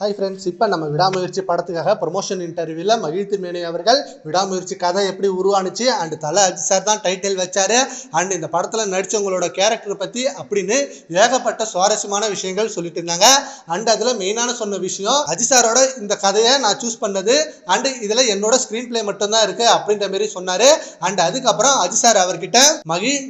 Hi friends, இப்போ நம்ம விடாமுயற்சி படத்துக்காக ப்ரொமோஷன் இன்டர்வியூவில் மகிழ்ச்சி மேனி அவர்கள் விடாமுயற்சி கதை எப்படி உருவானுச்சு அண்ட் தலை அஜித் சார் தான் டைட்டில் வச்சாரு அண்ட் இந்த படத்தில் நடித்தவங்களோட கேரக்டர் பற்றி அப்படின்னு ஏகப்பட்ட சுவாரஸ்யமான விஷயங்கள் சொல்லிட்டு இருந்தாங்க. அண்ட் அதில் மெயினான சொன்ன விஷயம், அஜித் சாரோட இந்த கதையை நான் சூஸ் பண்ணது அண்ட் இதில் என்னோட ஸ்க்ரீன் பிளே மட்டும்தான் இருக்குது அப்படின்ற மாதிரி சொன்னார். அண்ட் அதுக்கப்புறம் அஜித் சார் அவர்கிட்ட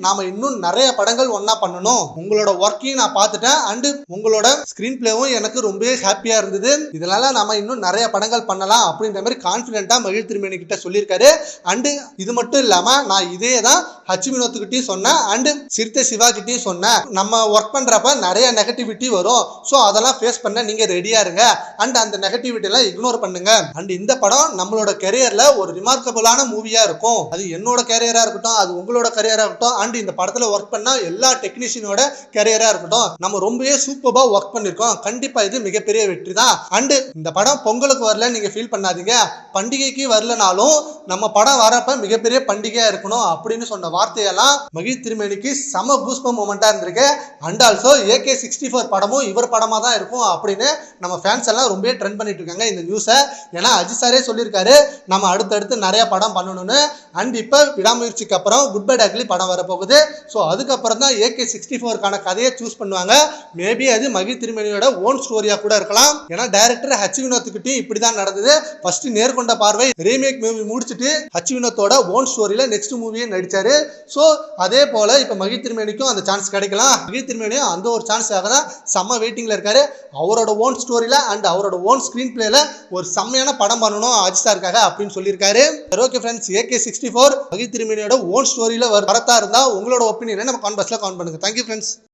நாம இன்னும் நிறைய படங்கள் ஒன்றா பண்ணணும், உங்களோட ஒர்க்கையும் நான் பார்த்துட்டேன் அண்டு உங்களோட ஸ்க்ரீன் பிளேவும் எனக்கு ரொம்பவே ஹாப்பியாக இருந்தது, இதனால நாம இன்னும் நிறைய படங்கள் பண்ணலாம் அப்படின்ற மாதிரி கான்ஃபிடென்ட்டா மகிழ் திருமேனி கிட்ட சொல்லியிருக்காரு. அண்டு இது மட்டும் இல்லாம நான் இதே தான் ஹச் வினோத்துக்கிட்டையும் சொன்னேன் அண்டு சிறுத்தை சிவா கிட்டையும் சொன்னேன், நம்ம ஒர்க் பண்றப்ப நிறைய நெகட்டிவிட்டி வரும், ஸோ அதெல்லாம் ஃபேஸ் பண்ண நீங்க ரெடியா இருங்க அண்ட் அந்த நெகட்டிவிட்டி எல்லாம் இக்னோர் பண்ணுங்க. அண்ட் இந்த படம் நம்மளோட கெரியர்ல ஒரு ரிமார்க்கபிளான மூவியா இருக்கும், அது என்னோட கெரியரா இருக்கட்டும், அது உங்களோட கெரியரா இருக்கட்டும் அண்ட் இந்த படத்துல ஒர்க் பண்ண எல்லா டெக்னீஷியனோட கெரியரா இருக்கட்டும், நம்ம ரொம்பவே சூப்பரா ஒர்க் பண்ணிருக்கோம், கண்டிப்பா இது மிகப்பெரிய வெற்றி தான். அண்டு இந்த படம் பொங்கலுக்கு வரல நீங்க ஃபீல் பண்ணாதீங்க, பண்டிகைக்கு வரலனாலும் நம்ம படம் வரப்ப மிகப்பெரிய பண்டிகையா இருக்கணும் அப்படின்னு சொன்ன வார்த்தையெல்லாம் மகிழ் திருமேனிக்கு செம பூஸ்பம் மொமெண்டா இருந்திருக்கு. அண்ட் ஆல்சோ AK64 படமும் இவர் படமா தான் இருக்கும் அப்படின்னு நம்ம ஃபேன்ஸ் எல்லாம் ரொம்ப ட்ரெண்ட் பண்ணிட்டு இருக்காங்க இந்த நியூஸை. ஏன்னா அஜித் சாரே சொல்லியிருக்காரு நம்ம அடுத்தடுத்து நிறைய படம் பண்ணணும்னு. அண்ட் இப்போ விடாமுயற்சிக்கு அப்புறம் குட் பை டக்லி படம் வரப்போகுது, ஸோ அதுக்கப்புறம் தான் AK64க்கான கதையை சூஸ் பண்ணுவாங்க. மேபி அது மகிழ் திருமேனியோட ஓன் ஸ்டோரியா கூட இருக்கலாம். ஏன்னா டைரக்டர் ஹச் வினோத்துக்கிட்டையும் இப்படிதான் நடந்தது, ஃபர்ஸ்ட் நேர்கொண்ட பார்வை ரீமேக் மூவி முடிச்சுட்டு ஹச் வினோத்தோட ஓன் ஸ்டோரியில நெக்ஸ்ட் மூவியே நடிச்சாரு. ஸோ அதே போல இப்போ மகிழ் திருமேனிக்கும் அந்த சான்ஸ் கிடைக்கலாம். மகிழ் திருமேனியும் அந்த ஒரு சான்ஸாக தான் செம்ம வெயிட்டிங்ல இருக்காரு. அவரோட ஓன் ஸ்டோரியில அண்ட் அவரோட ஓன் ஸ்கிரீன் பிளேல ஒரு செம்மையான படம் பண்ணணும் அஜித் சாருக்காக அப்படின்னு சொல்லியிருக்காரு. ஓகே ஃப்ரெண்ட்ஸ், AK64 மகிழ் திருமேனியோட ஓன் ஸ்டோரியில வரதா இருந்தா உங்களோட ஒப்பீனியனை நம்ம கான்வர்ஸ்ல கமெண்ட் பண்ணுங்க. Thank you friends.